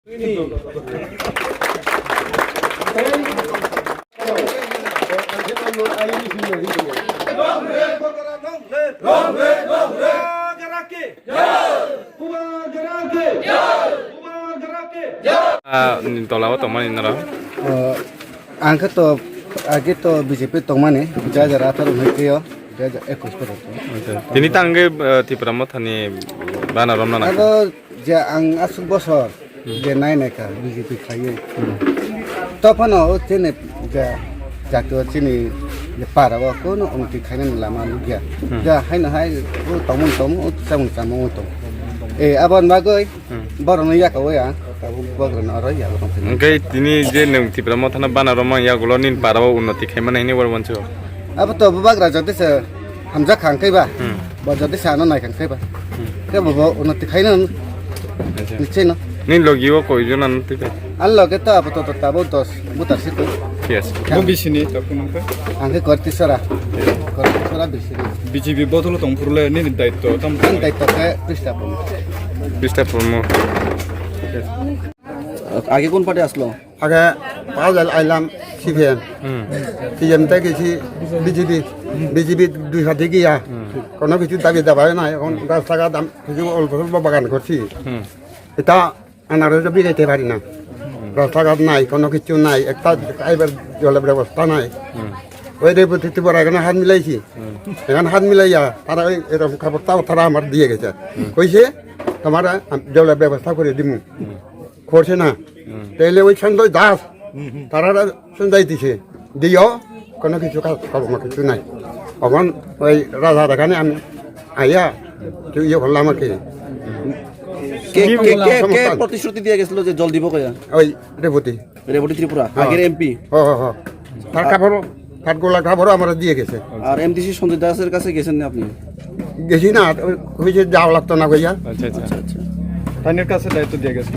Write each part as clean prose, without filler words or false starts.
Tolak teman ini lah. Angkat to agi to BJP tomane jajar atar mekiyo jajar ekos pada to. Tini tangge ti pramothani bana romna na. Ago ja ang asuk bosor je nai ka BJP khaye. Topano tene ja jatuh sini para wa kono unti khainan lama lugia. Ja haina hai tomun samun samun to. Abon bagoi baron ya ka ya. Engkai tini je neng ti pramothana bana roma ya golonin parawa unnoti khaimana ini warwancho. Abo to bagra jati se hamja khangkai ba. Ba jati sano nai khangkai ba. Ke bo unnoti khainan. Niche no. Nin logiwo koijonan tike. Allo ke ta abo to tabo dos butar situ. Yes. Bogishini tapunangka. Angke korti sara. Korti sara bisini. BJP botolo tongpurle nini daitto tam. Daitto ke pristapon. Pristapon. আগে কোন party আসলো? আগে পাওয়া আইলাম CPM CPM থেকে BJP দুই হাতে গিয়া কোনো কিছু দাবি দাবা নাই এখন রাস্তাঘাট কিছু অল্প স্বল্প বাগান করছি এটা আনার বিরাইতে পারি না রাস্তাঘাট নাই কোনো কিছু নাই একটা এবার জলের ব্যবস্থা নাই ওই রেপথিতে পর এখানে হাত মিলাইছি এখানে হাত মিলাইয়া তারা ওই এরকম খবরটাও তারা আমার দিয়ে গেছে কইছে তোমার জলের ব্যবস্থা করে দিমু করছে না তাইলে ওই সঞ্জয় দাস তারা সঞ্জয় দিছে দিও কোনো কিছু কাজ করবো কিছু নাই এখন ওই রাজা এখানে আমি আইয়া ইয়ে করলাম আর কি কে প্রতিশ্রুতি দিয়ে গেছিল যে জল দিব কয়া ওই রেবতী ত্রিপুরা আগের এমপি তার কাপড় তার গোলা কাপড়ও আমরা দিয়ে গেছে আর এমডিসি সঞ্জয় দাসের কাছে গেছেন না আপনি গেছি না হয়েছে যাওয়া লাগতো না কইয়া আচ্ছা তাইনের কাছে দায়িত্ব দিয়ে গেছিল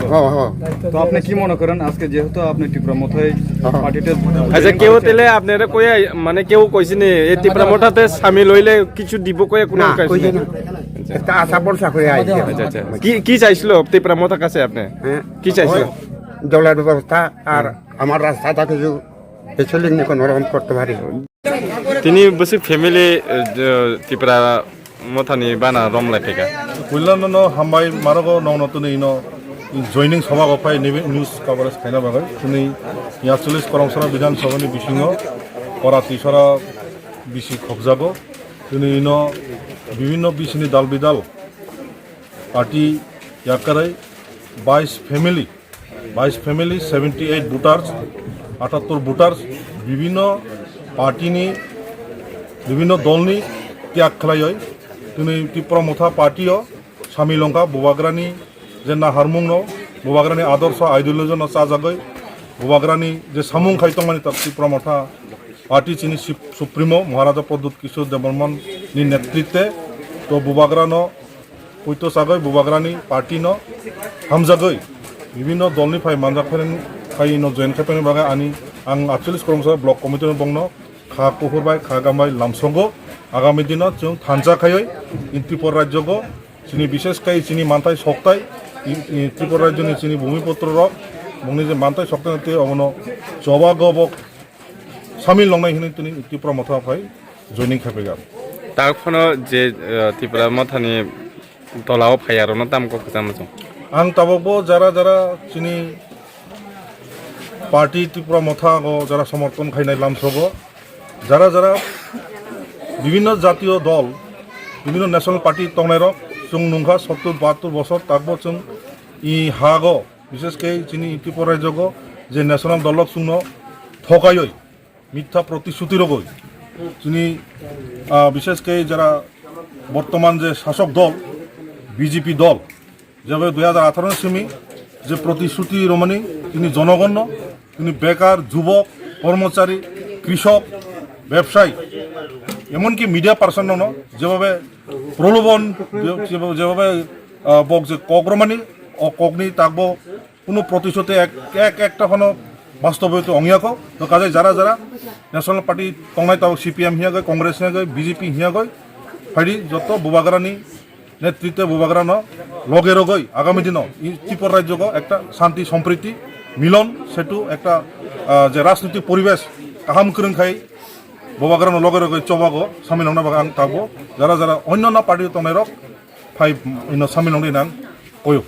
তো আপনি কি মনে করেন আজকে যেহেতু আপনি টিপ্রামথায় পার্টিতে আচ্ছা কেউ তেলে আপনারা কই মানে কেউ কইছিনি এই টিপ্রামথাতে শামিল হইলে কিছু দিব কই কোনো কইছে না একটা আশা ভরসা করে আইছে আচ্ছা কি চাইছিল টিপ্রামথার কাছে আপনি কি চাইছিল জলের ব্যবস্থা আর আমার রাস্তাটা কিছু এসলিং কোনো রকম করতে পারি তিনি বসে ফ্যামিলি ত্রিপুরা মথানি বানা রমলাই ফেকা কল্যাণ হামবাই মারগো নতুন ইনো জয়নিং সভা গফাই নিউজ কভারেজ খাইনা বাগাই তুমি ৪৫ করমসরা বিধানসভানি বিসিং করা তিসরা বিসি খবজাগো তুমি ইনো বিভিন্ন বিসিনি দাল বিদাল পার্টি ইয়াকারাই 22 ফ্যামিলি 78 ভোটার্স 78 ভোটার্স বিভিন্ন পার্টিনি বিভিন্ন দলনি ত্যাগ খেলাই তুমি টিপ্রামথা পার্টিও সামিলঙ্কা ববাগ্রানি যেনা হারমুং ববাগ্রানি আদর্শ আইডিওলজি চাজাগৈ ববাগ্রানি যে সামুং খাইতমানি তার টিপ্রামথা পার্টি চিনি সুপ্রিমো মহারাজা প্রদ্যুৎ কিশোর দেববর্মননি নেতৃত্বে তো ববাগ্রানো পৈতো চাগৈ ববাগ্রানি পার্টি হামজাগৈ বিভিন্ন দলনি ফাই মানজাক ফাই জয়েন খাইপানি বাগে আনি আং ৪৮ করমসা ব্লক কমিটির বংন খা কুহুরবাই খা গামবাই লামসঙ্গ আগামী দিনত जों थानजाखायै त्रिपुरा राज्यखौ जोंनि बिसेसखाय जोंनि मानथाय सक्ताय त्रिपुरा राज्यनि जोंनि भूमिपत्र बुंनि जे मानथाय सक्तायते अबनो जबागबक सामिल लंनाय हिनि तुनि त्रिपुरा मथाफाय जयनिं खाफैगा तारफोनो जे त्रिपुरा मथानि तलाव फायारनो तामको खजामजों आं ताबो जारा जोंनि पार्टी त्रिपुरा मथागो जारा समर्थन खायनाय लामसगो जारा বিভিন্ন জাতীয় দল বিভিন্ন ন্যাশনাল পার্টি তংনাইরক जों नुंखा ৭০-৭২ বছর তাকবো जों ই হাগো বিশেষকৈ চিনি ত্রিপুরা রাজ্যগো যে ন্যাশনাল দলক जों ঠকাयै মিথ্যা প্রতিশ্রুতি রগৈ চিনি বিশেষকৈ যারা বর্তমান যে শাসক দল বিজেপি দল যেভাবে 2018 সিমি যে প্রতিশ্রুতি রমণী তিনি জনগণ তিনি বেকার যুবক কর্মচারী কৃষক ব্যবসায়ী এমনকি মিডিয়া পার্সন যেভাবে প্রলোভন যেভাবে বক যে কগ্রমানি অকগ্নি তাকবো কোনো প্রতিশ্রুতি একটা কোনো বাস্তবতে অঙ্গিয়াক তো কাজে যারা ন্যাশনাল পার্টি তংনাই তাও সিপিএম হিয়াগৈ কংগ্রেস হিয়াগৈ বিজেপি হিয়াগৈ ফাইডি যত ববাগ্রানি নেতৃত্বে বোবাগ্রানো লগে রগই আগামী দিনও ত্রিপুরা রাজ্যক একটা শান্তি সম্প্রীতি মিলন সেটু একটা যে রাজনৈতিক পরিবেশ কাহাম করখাই বোবাগ্রানো লগে রগই চবাগো সামিল হন বাগান থাকবো যারা যারা অন্যান্য পার্টি তনেরক ফাই সামিল হন নান কয়ো